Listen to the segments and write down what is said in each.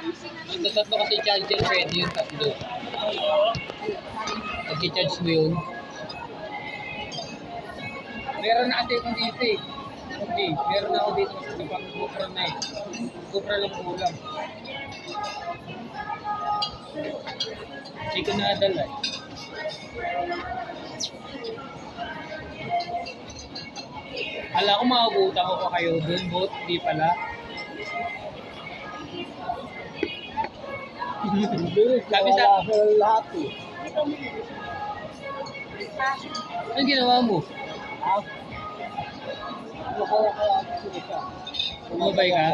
Ito tatlo kasi charger, pwede yung tatlo. Pag-charge mo yun. Meron na kasi kung dito eh. Okay, meron na ako dito kasi pang GoPro na eh. GoPro lang kulang. Hindi ko nadala eh. Hala ko makabutan ko pa kayo dun, bot, di pala. Sabi sa lahat eh. anong ginawa mo? Ha? Ano kaya siya? Umabay ka?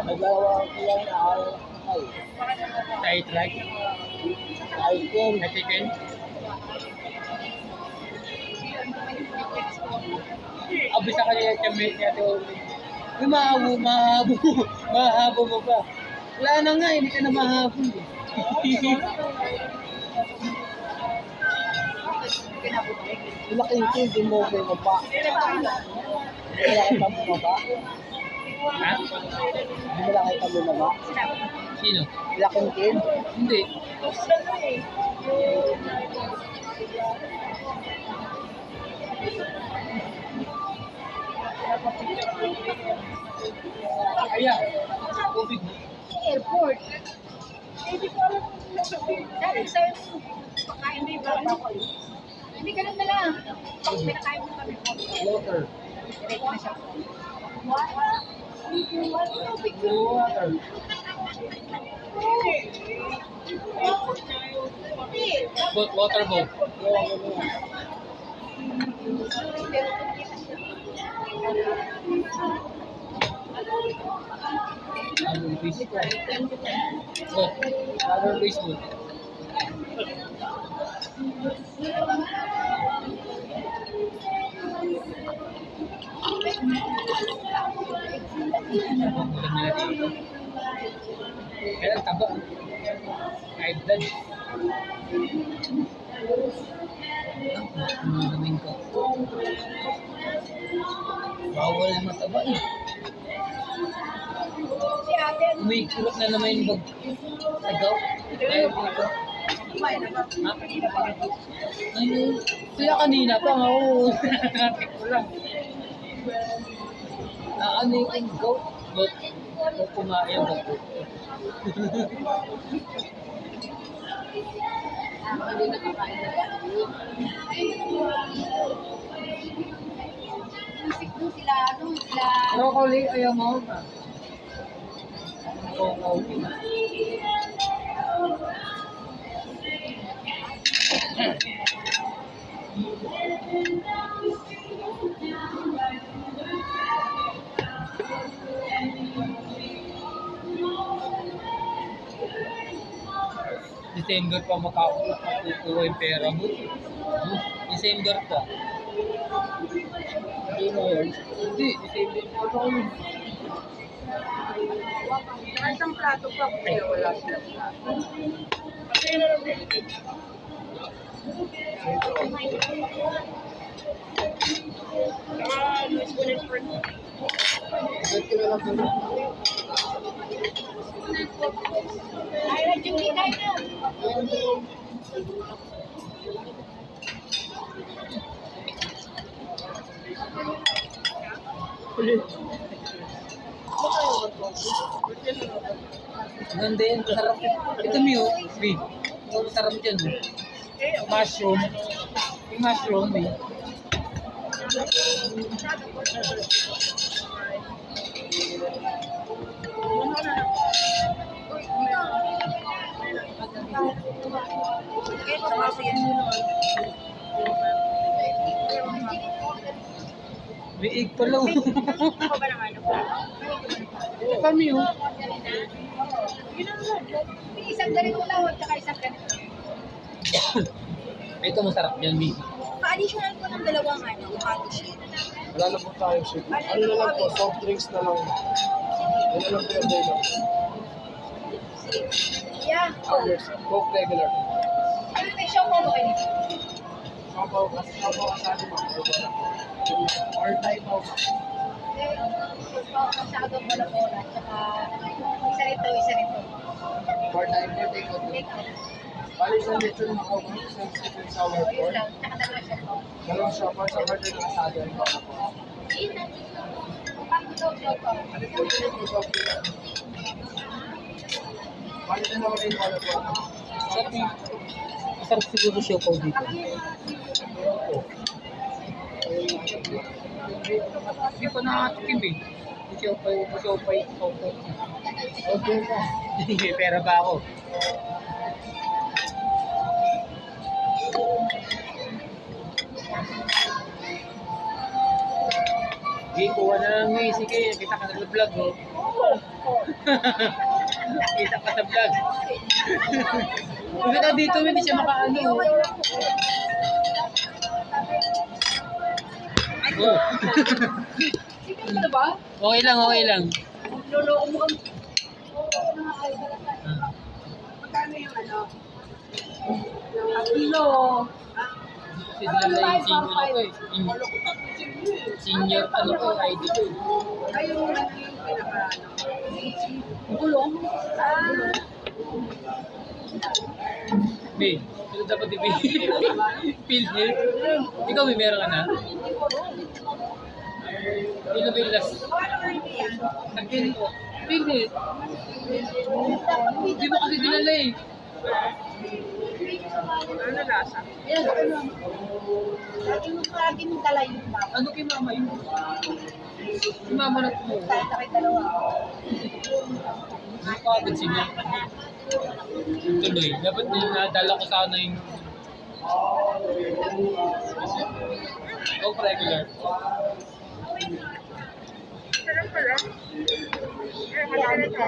Naglawa ko lang na araw ay. Side track? Item. Natikin? Abis sa kanila chamate niya ito. Uy, mahabo mo pa. Wala na nga, hindi ka na mahabo eh. Malaking team, di mo ko mapa. Malaking kami mapa. Ha? Di malaking kami mapa. Sino? Malaking team. Hindi. Kaya, tubig mo. Airport. Hindi ko alam kung dahil sa'yo pagkain mo yung bago ako. Hindi ganun na lang. Pag pinakain mo kami po. Water. Ready na siya. Water. Water. Boat, water boat. Other fish. Boat. Other fish boat. Kaya taba. Kahit dad. Ang ko. Bawal na mataba eh. Si ate, Umikurot na naman yung bag. Agaw. Ayaw dito. kumain na ba? Ha? Ayun. Sila kanina pa nga. Oo. Nakakit ko lang. Ano yung goat? Goat. Goat kumain yung goat. Hindi na kakain na. Musik doon sila, sila. Broccoli, ayaw mo. Broccoli. December pa makakuha yung pera mo. December pa. Hindi mo yun. Hindi, December pa ako yun. Kahit ang plato pa, pero wala sila plato. Ba't ko na lang po? Ay, Julie, kain na. Ganda yan, sarap. Ito Mio, Big. Sarap dyan. Mushroom. Yung mushroom eh. Ito kasi yan. Biig pala. Ako ba naman? Ito Mio. Isang ganito lang, at saka isang ganito. Ito masarap yan, Big. Pa-additional po ng dalawang avocado shake. Wala na po tayo shit. Ano na lang po, soft drinks na lang. Ano lang po yung day lang. Yeah. Others, Coke regular. Ano may show mo ba kayo? Sabaw ka sa atin mga. Or tayo pa. Masyadong bola-bola, at saka isa nito. For time for take out. Bali sa lechon mga sa sweet and sour Yun pork. lang, tsaka dalawa siya to. Dalawang shopper sa order ng asado. Bali dalawa rin pala po. Sarap yung... Masarap siguro siya po dito. Hindi ko nakatikim eh. Siopay. Okay ka. May pera ba ako? Hindi, kuha na lang eh. Sige, kita ka sa vlog oh. Kita ka sa vlog. Kumita dito, hindi siya makaano. Oh. Sige mo na ba? Okay lang. Loloko mo kami. Ah. Magkano yung ano? Kilo. Kasi sila na yung senior ako eh. Senior ano ko, ID ko eh. Ayun yung pinaka ano. Gulong? Be, ito dapat i-feel. Feel here. Ikaw may meron ka na? Ilo ba yung last? Nag-feel ko. Feel here. Hindi mo kasi dinala eh. Ano lasa? Yes, ano? Lagi mong dala yung mama. Ano kay mama yun? Si mama na po. Kahit na kayo dalawa. Hindi ko agad siya. Tuloy. Dapat nadala ko sana yung... Oh, regular. Sarap pala. Marami ka.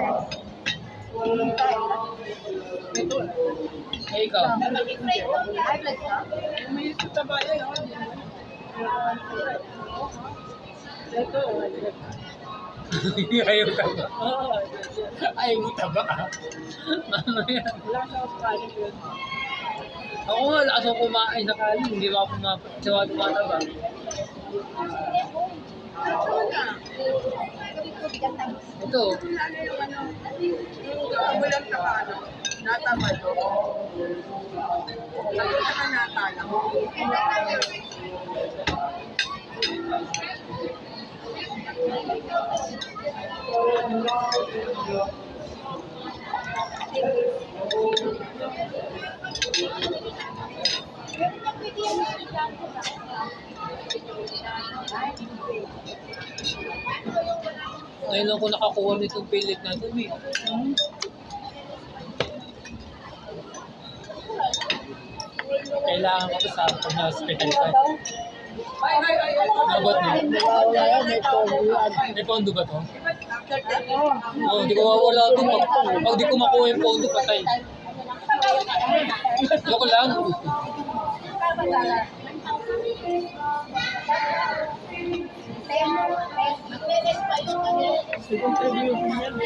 Ito. Ay, ikaw. May taba yan. Ito. Ayaw taba. Ayaw mo taba ka. Mamaya. Wala sa kanin yun. Ako nga, lakas ako kumain sa kanin. Hindi ba ako tumataba? Ito. Ano yung ano? Yung walang taba ano? Natabado. Ano ka natalang? Ngayon lang ko nakakuha nitong pilit na ito. Kailangan ko ito sa hospital ka. Abot mo. Wala yan, may tono yan. May pondo ba to? Oo, di ko mawala ito. Pag di ko makuha yung pondo, patay. Loko lang. Second review yan.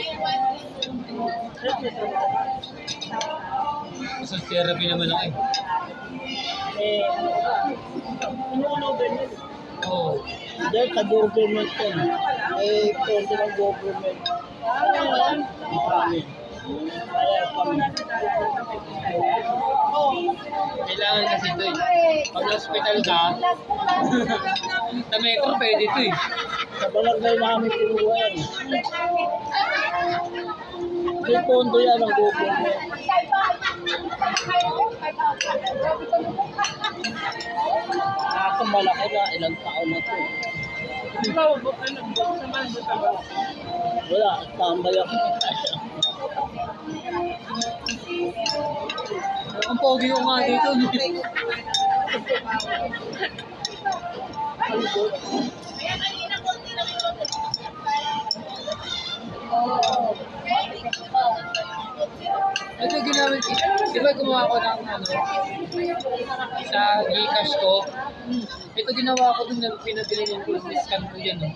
Sa therapy naman ako eh. Inuulogan yun. Oo. Dahil sa government yan. Eh, konti ng government. Marami. Kaya kami. Kailangan kasi ito eh. Pag hospital ka, tamay ko, pwede ito eh. Sa barangay namin kinuha yan. May pondo yan ang government. Kaso malaki na, ilang taon na to. Wala, tambay ako. Ang pogi ko nga dito. Ito ginamit ko. Di ba gumawa ko ng ano, sa Gcash ko? Ito ginawa ko dun na pinabilin ko. Scan ko yan. Oh.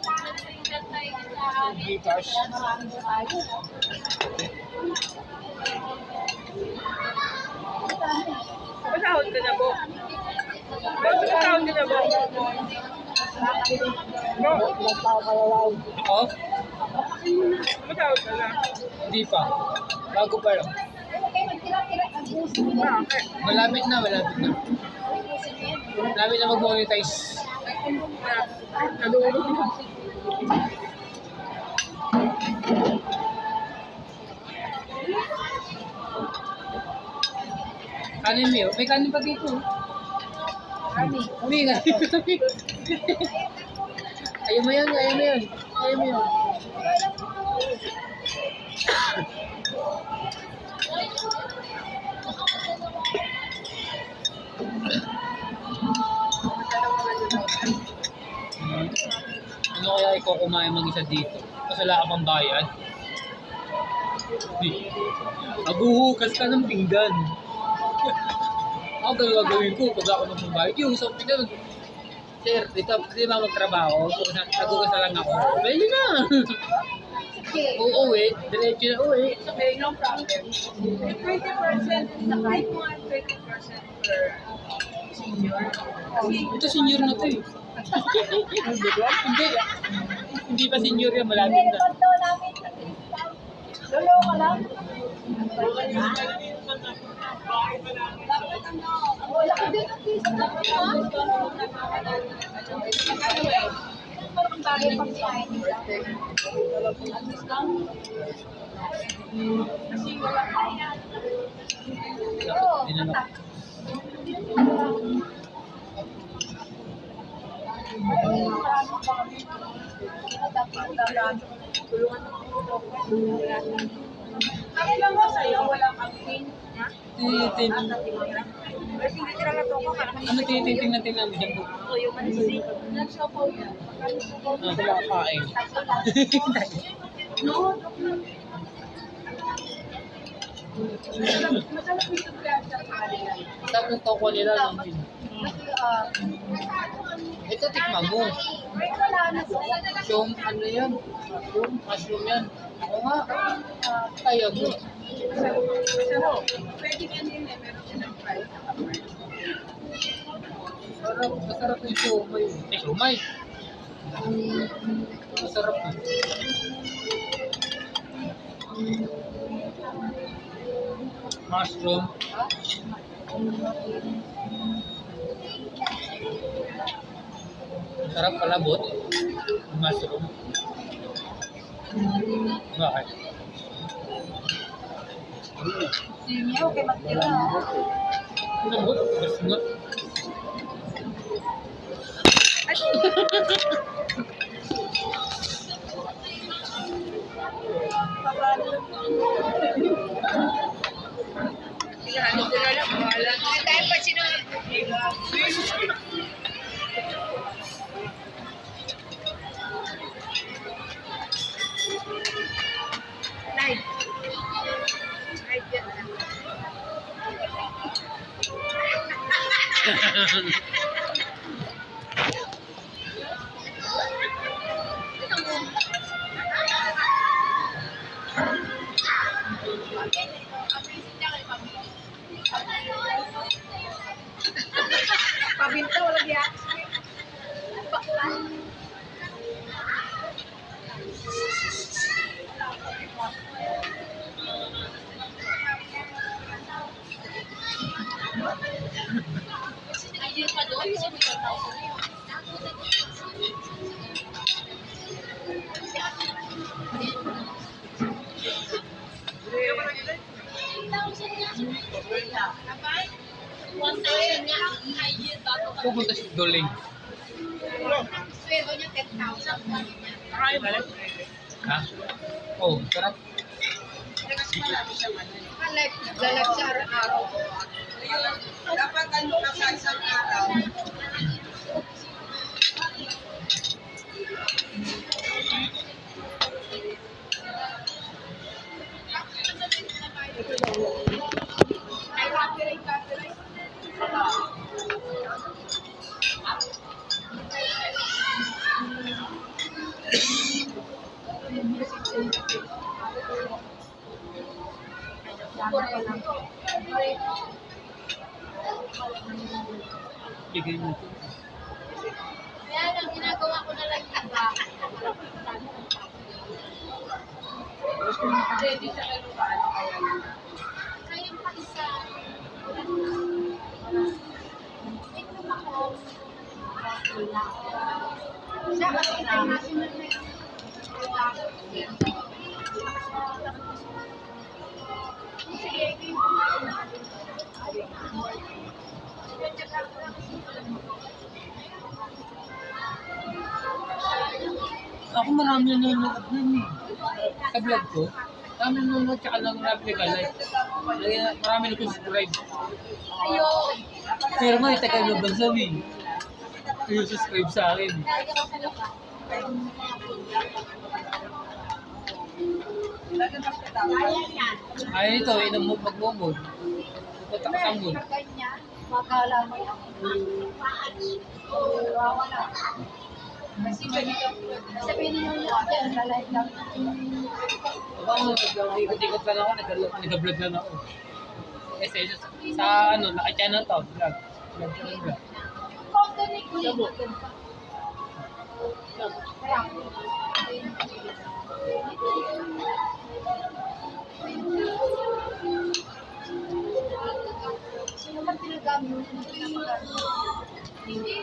Gcash. Masahod ka na po. Masahod ka na po. Ilang tao ka na lang. Ako? Matawag ka na. Hindi pa. Bago pa lang. Okay, magtira-tira. Abusin mo yan. Bakit? Malapit na, malapit na. Abusin mo yan. Malapit na mag-monetize. Nadulog na. Kanin mo yun? May kanin pa dito. Army. Hindi nga. Ayaw mo yun, ayaw mo yun. Ayaw mo yun. Ano kaya ikaw kumain mag-isa dito? Kasi wala ka pang bayad? Hindi. Maghuhugas ka ng pinggan. Ako gagawin ko pag ako magbabayad. Yung sa pinggan, sir, dito, di ba magtrabaho? Nagugas na lang ako. Pwede na. Sige. Uuwi, diretso na uwi. Okay, no problem. Yung 20%, nakahit mo ang 20% per senior. Kasi, Ito senior na to eh. Hindi. Hindi pa senior yan, malapit Hindi, na. konto namin. Lolo ka lang. Dapat ano, wala ka din ang piso na pa. Parang bagay pang kain. kasi wala ka. Oo, Hindi na tatak. Ano lang mo sa'yo, wala kang pin. Ha? Tinitin. Kasi hindi tira na to ko. Ano tiniting natin namin dyan po? Ito yung manisi. Nagsapaw yan. Wala kain. No, masarap yung suplensya sa kanila. Sabi ng toko nila lang din. Kasi, Ito tikman mo. may wala na sa Yung ano yan? Yung mushroom yan. Oo nga. Kaya mo. Masarap. Pwede nga din eh, meron silang price. Masarap. Masarap yung siomay. Eh, siomay. Masarap yun. Mushroom. Sarap palabot. Mushroom. Bakit? sinyo, kay magtira. Palabot? Mas nga. Dahil pa sinunod. Live. Live yan na. Pabinta, wala diya. Ayun pa doon, Pupunta si Doling. sweldo niya 10,000. Ay, balik. Ha? Oh, sarap. Kasi malaki siya man. Naglalag siya araw-araw. Dapat ano ka sa isang araw. Ay, copyright. Bigay mo ito. Kaya lang, ginagawa ko na lang iba. Hindi, di siya kalukaan. Kaya lang. Kaya pa isa. Ito ako. Siya kasi international na yun. Sige, ito yung Ako marami nanonood nun eh. Sa vlog ko. Marami nanonood tsaka lang replica like. Marami na subscribe. Ayun. Pero may tagal na bansa eh. Yung subscribe sa akin. Lagi ako sa lupa. Lagi mas katawag. Ayan yan. Ay ito, inamog magmumod. Pupunta ka sa mood. Ganyan. Magala mo yan. Wala. Kasi ganito. Sabihin niyo yung dyan, lalay lang. Ako, ikot-ikot lang ako, nag-vlog lang ako. Kasi sa ano, naka-channel to, vlog. Vlog ko lang vlog. Kondo ni Queen. Sino man tinagamit mo? Hindi.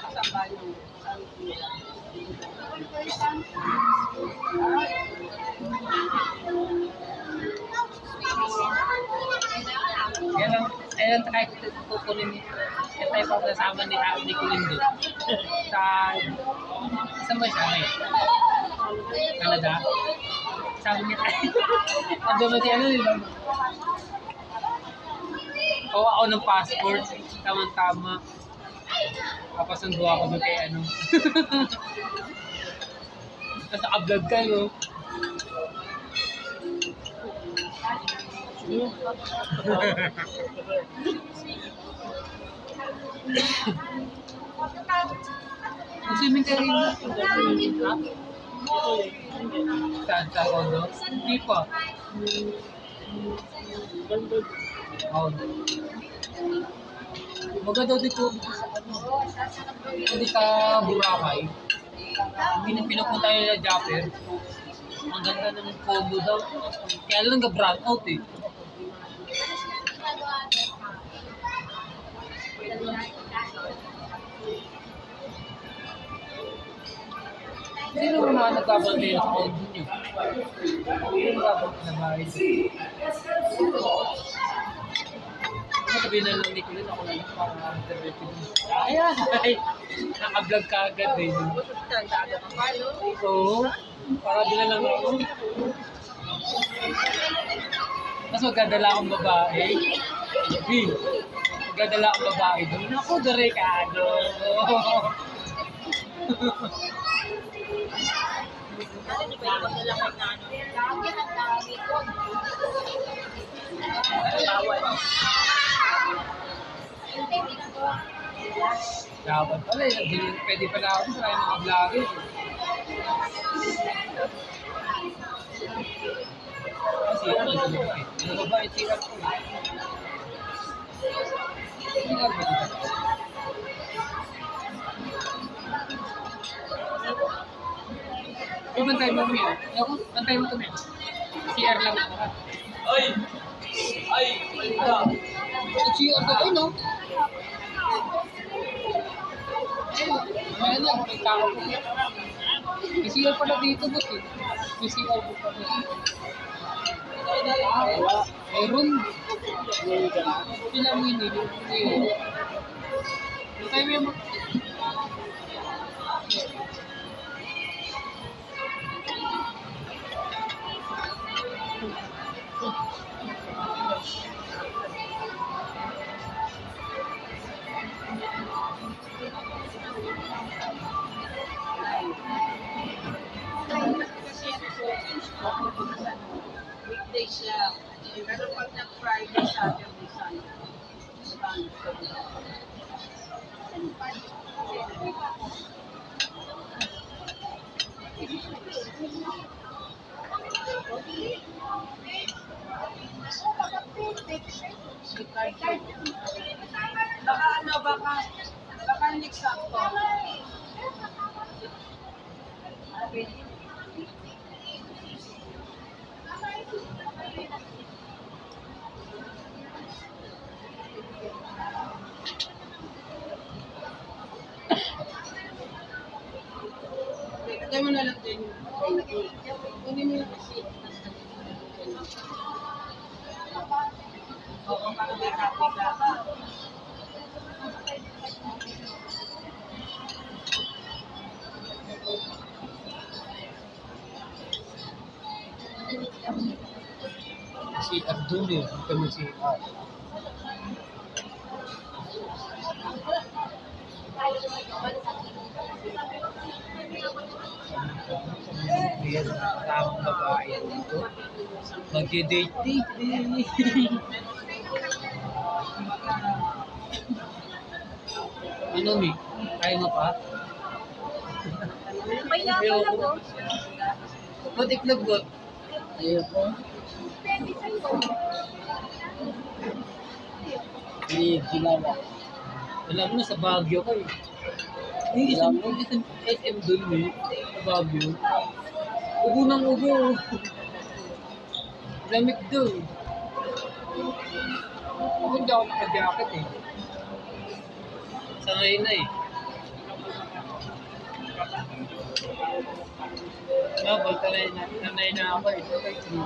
Kasama yung Kaya lang kahit kukunin ni kaya tayo pa kasama ni Kulin doon. Saan ba siya ngayon? Canada? Sabi niya tayo. Ando ba si ano yun? Kawa ako ng passport. Tama-tama. Papasundo ako doon kay ano. Tapos naka-vlog ka, no? Mag-swimming ka rin. Saan? Sa kondo? Hindi pa. Oo. Maganda dito sa ano. Hindi sa Boracay. Pinupunta tayo na Japper. Ang ganda ng combo daw. Kaya lang ga-brand out eh. Sino mo mga nagkabantay sa condo niyo? Sino nagkabantay na bahay? Sabihin na lang ni Kulin, ako lang para mag-interview din. Ay! Naka-vlog ka agad eh. Oo. Para din na lang ako. Mas magdadala akong babae. Magdadala akong babae doon. Ako, Ricardo. Dapat pala eh. Pwede pala ako sa mga vlogger. Kasi ako nag-vlog eh. Ano ba ba? Itirap ko eh. Itirap ko eh. Bantay mo Mia. Ako, bantay mo ito Mia. CR lang ako. Ay! Ay! CR ka. Ay no? Ayun na, may tao po. May CR pala dito boss eh. May CR po pala. Meron. Sila mini. Bantay mo yung weekday siya. Pero pag nag-Friday, Saturday, Sunday. Baka ano, baka hindi sakto. Lagay mo na lang din. Kunin mo yung receipt. Oo, para may copy ka. Si Abdul eh. Ito mo si Ayan, tamang babae dito. Mag-date eh. Ano, Mi? Kaya mo pa? May naman ako. Ba't iklagot? Ayoko. Pwede sa'yo. Hindi, ginawa. Alam mo, sa Baguio ko eh. Yung isang SM dun eh, sa Baguio. Ubo ng ubo. Lamig dun. Ako hindi ako naka-jacket eh. Sanay na eh. Sanay na ako eh. Sanay dito.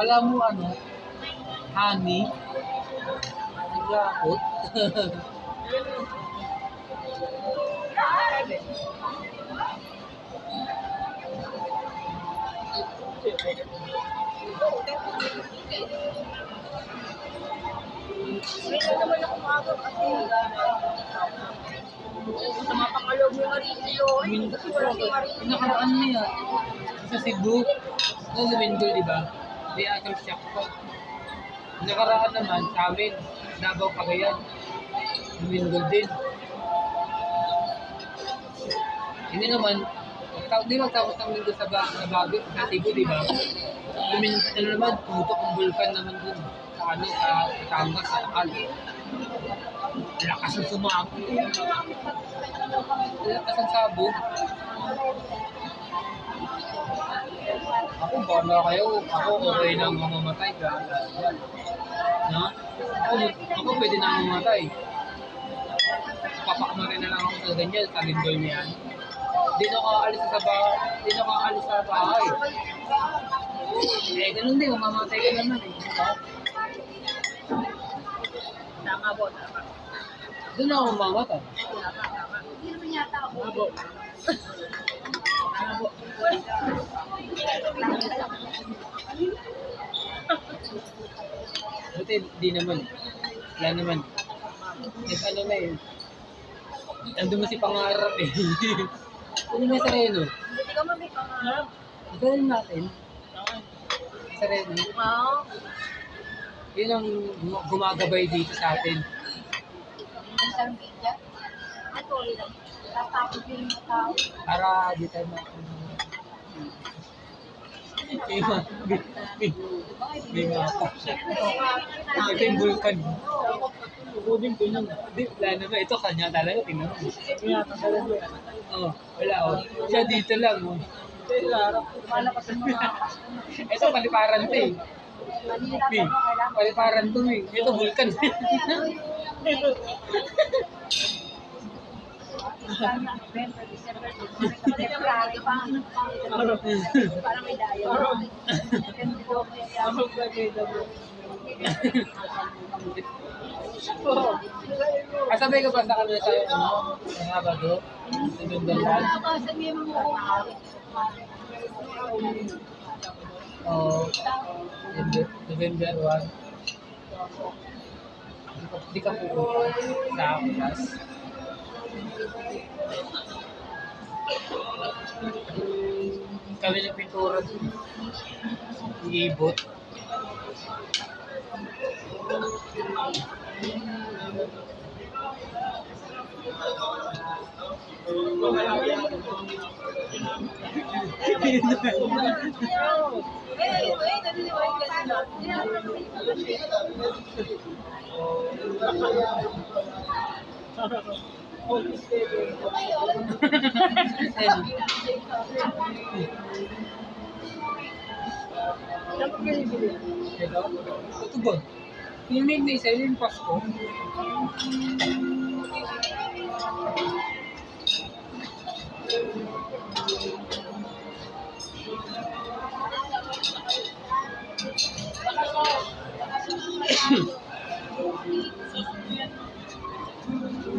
Alam mo ano? Honey? Naglakot? Hindi naman ako maaga kasi sa mga pangalog yung Marilio. Kasi wala si Marilio. Nakaraan mo yan. Sa Cebu. No, Lumindol, di ba? Di atang siya ko. Nakaraan naman sa amin. Davao Cagayan. Lumindol din. Hindi naman, di magtapos ng linggo sa Baguio, sa Cebu, di ba? Lumindol naman, putok ang vulkan naman dun. Sa ano, sa Batangas, sa Taal. Lakas ang sumako. Lakas ang sabog. Ako, bala kayo. Ako, okay na mamamatay. No? Ako pwede na mamamatay. Papakamarin na lang ako sa ganyan, sa lindol niyan. Di na ako aalis sa bahay. Eh, ganun din, mamamatay ka naman eh. Tama po, tama. Doon ako mamamatay. Hindi naman yata ako. Abo. Tama po. Buti, di naman. Wala naman. Ano na eh. Nandun mo si pangarap eh. Ano na sa Reno? Hindi ka may pangarap. Gawin natin. Sa Reno. Wow. Yun ang gumagabay dito sa atin. Social media. Ito lang. Tatapos yung mga tao. Para di tayo may mapa. Ito yung vulkan. Kukunin ko nung, di, wala naman. Ito kanya talaga, tingnan mo. Oo, wala oh. Siya dito lang oh. Malakas yung mga... Ito paliparan to eh. Paliparan to eh. Ito vulkan. Sana, November, December, February pa. Para may dayo. Kasabay ka ba sa kanila sa Sabado? Sa Bendalban? Oo. November 1. Hindi ka pupunta sa class. Kami ng pintura. Iibot. Ito ba? Yung name na isa, yung Pasko.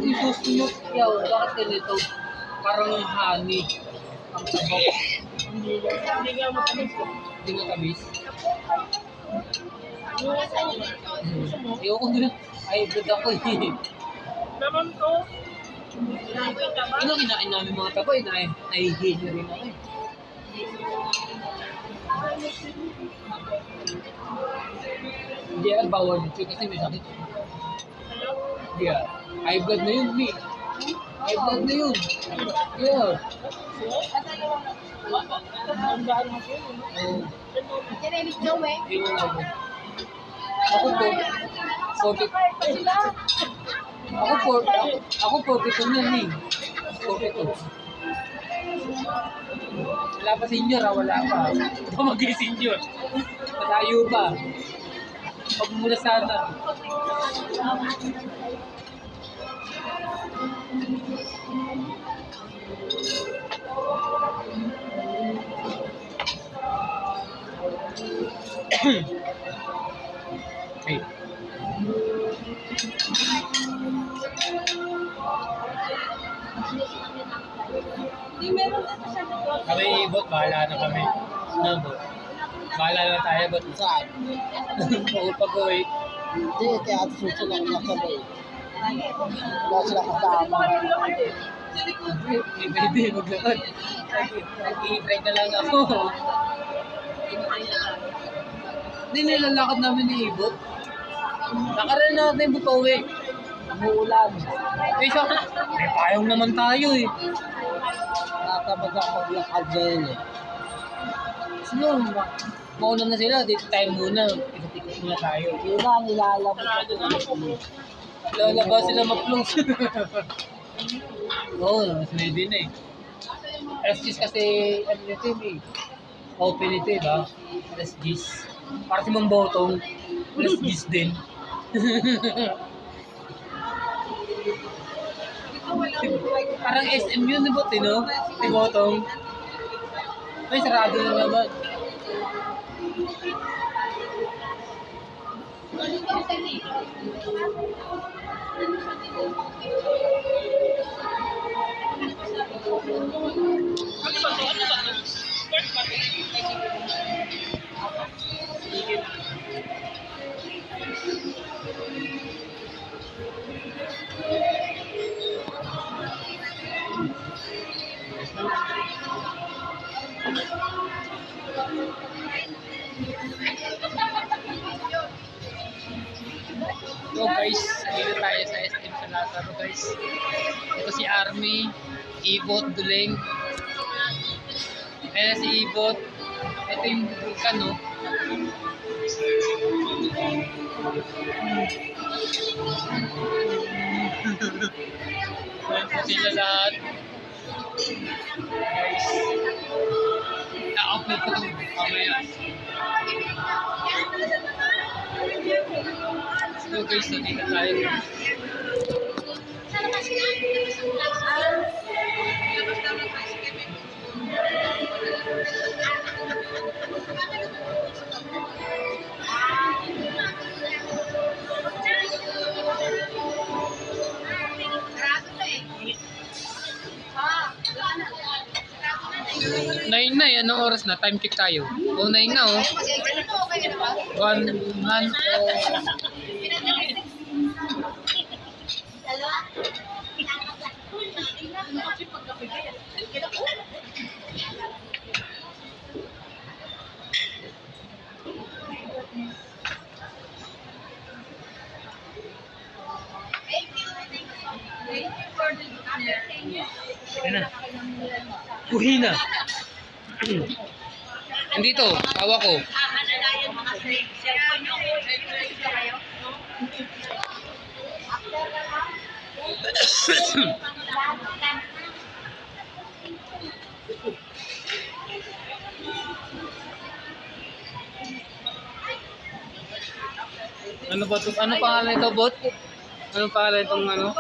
Yung susunod yaw, bakit ganito? Parang honey. Ang sabaw. Hindi nga matamis. Hindi nga tamis. Ayoko nila. Hybrid ako eh. Naman to. Ano kinain namin mga taboy? Nahihil na rin ako eh. Hindi yan, bawal dito kasi may sakit. Hindi yan. High blood na yun, eh. High blood na yun. Yeah. Kinainig daw eh. Ako po, 40. Ako 42 yan eh. 42. Wala pa senior ah, wala pa. Ito mag-senior. Malayo pa. Pag mula sana. Hey. Hindi meron na siya nito. Kami ibot, bahala na kami. Nabot. Bahala na tayo, ba't saan? Pag-uwi. Hindi, kaya at susunod lang nakasabay. Wala sila kasama. Hindi, maglakad. Nag-i-try na lang ako. Hindi nilalakad namin ni Ibot. Nakaroon natin butuwi. Umuulan. Eh, siya, may payong naman tayo eh. Natamad ako maglakad ngayon eh. Sino, mauna na sila, dito tayo muna. Ikot-ikot muna tayo. Yun na, nilalamot ako. Lalabas sila ma-close. Oo, mas ready na eh. SGs kasi, ano nito eh, open ito eh ba? SGs. Para si Mang Botong, SGs din. Parang SM yun, di ba, no? Si Botong. Ay, sarado na naman. So guys, dito tayo sa SM sa Lazaro guys. Ito si Army, Ibot, Duleng. Ayan si Ibot. Ito yung bukan, no? Ayan po sila lahat. Guys, na-upload ko ito mamaya. So guys, nandito tayo. Nine na, anong oras na? Time check tayo. Oh, 9 na oh. 1 month oh. order dinner. Yan na. Uwi na. Andito, tawa ko. Alalayan mga cellphone nyo. Kayo? Ano ba to? Ano pangalan ito, bot? Ano pangalan itong ano?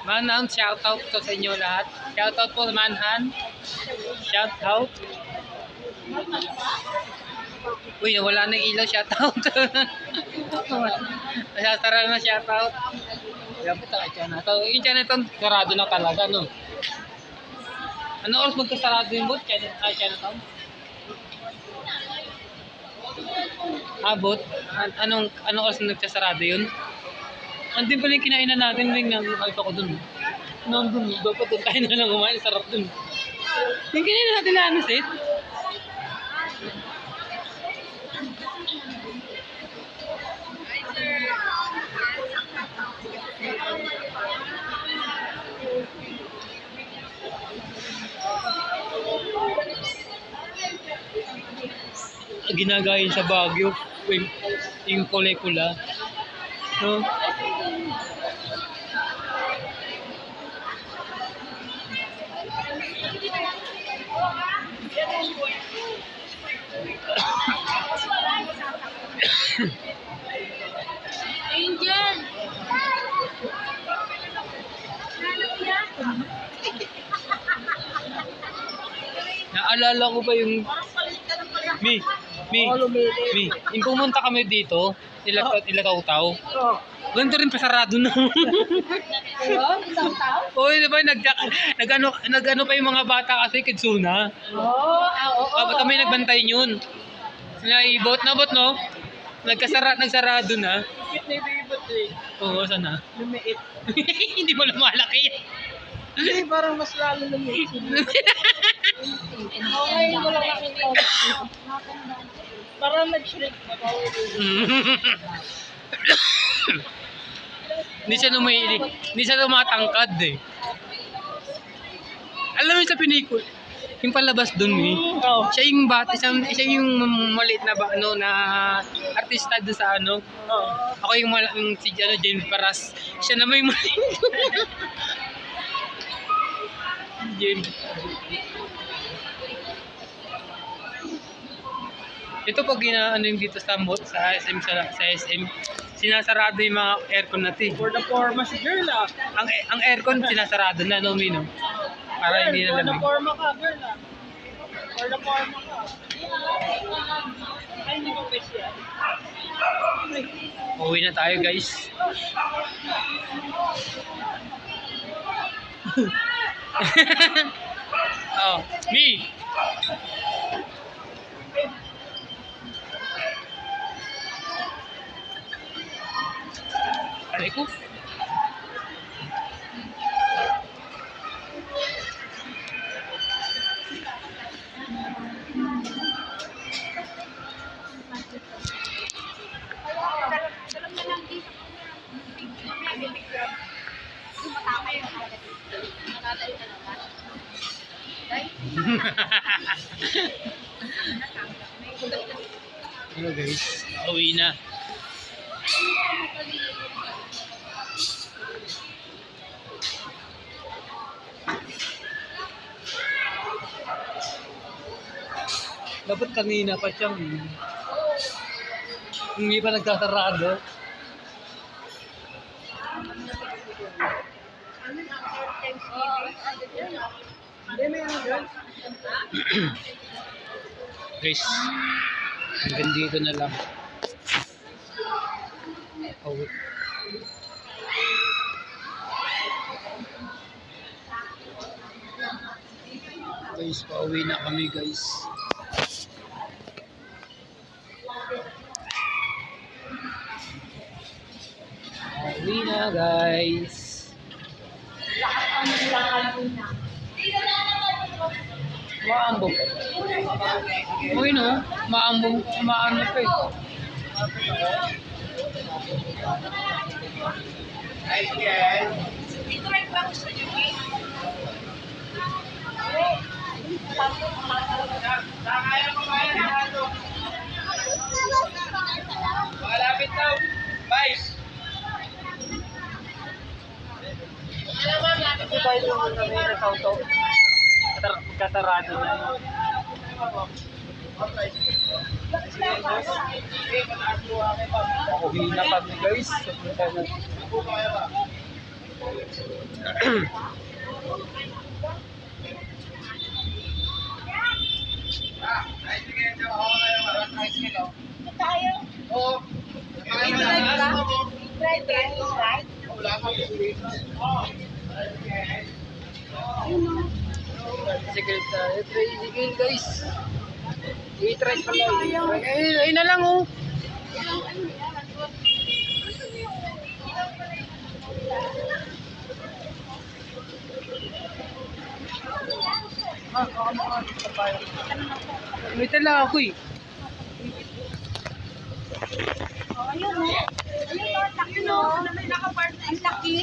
Manhunt, shoutout to sa inyo lahat. Shoutout po sa Manhunt. Shoutout. Uy, nawala na yung ilaw, shoutout. Nasasara na shoutout. Yan po tayo dyan. Yung dyan ito, sarado na talaga, no? Ano oras magkasarado yung bot? Chinatown? Abot? Anong oras na nagsasarado yun? Andun pala yung kinainan natin, may nakita ko dun. Nandun, dapat dun tayo na lang kumain, sarap dun. Yung kinainan natin na ano, Sid? Ginagayin sa Baguio, yung kulay pula. No? Angel! Naalala ko ba yung Mi, yung pumunta kami dito, Ilataw-taw. Ganito rin pasarado na. Oo, di ba, nag-ano pa yung mga bata kasi, Kidsuna. Ba't kami nagbantay yun? Naibot, no? Nagsarado na. Oo, sana? Lumiit. Hindi mo lumalaki. Hindi, parang mas lalo lumiit. Okay, mo lang nakita. Parang nag-shrink. Hindi siya lumatangkad eh. Alam mo sa pinikul, yung palabas dun eh. Siya yung bata, siya yung maliit na na artista doon sa ano. Ako yung si James Paras. Siya naman yung maliit. James. Ito pag ano yung dito sa SM sa SM, sinasarado yung mga aircon natin. For the forma si girl ah. Ang aircon sinasarado na, no, Mino? Para hindi na For the lamig. forma ka, girl ah. For the forma ka. Ay, hindi ko pwes yan. Uwi na tayo, guys. Oh, me. Aray ko. Hello guys, uwi na. Dapat kanina pa siyang hindi pa nagkasarado. Guys, hanggang dito na lang. Oh. Guys, pauwi na kami guys. Pauwi na guys. Maambog. Uy no, maambog, maano pa eh. Hi, guys. I-try ba gusto niyo, Kate? Malapit daw. Vice. Ito tayo naman na may nasauto. Katarado na yun. Ako hina kami guys. Punta na. Tayo. I-try ba? Try, right? Tricycle tayo. Tricycle guys. I-try pala. Ay na lang oh. Wait lang ako eh. Oh, ayun, oh. Ayun, oh, laki, no? May nakapark na Ang laki.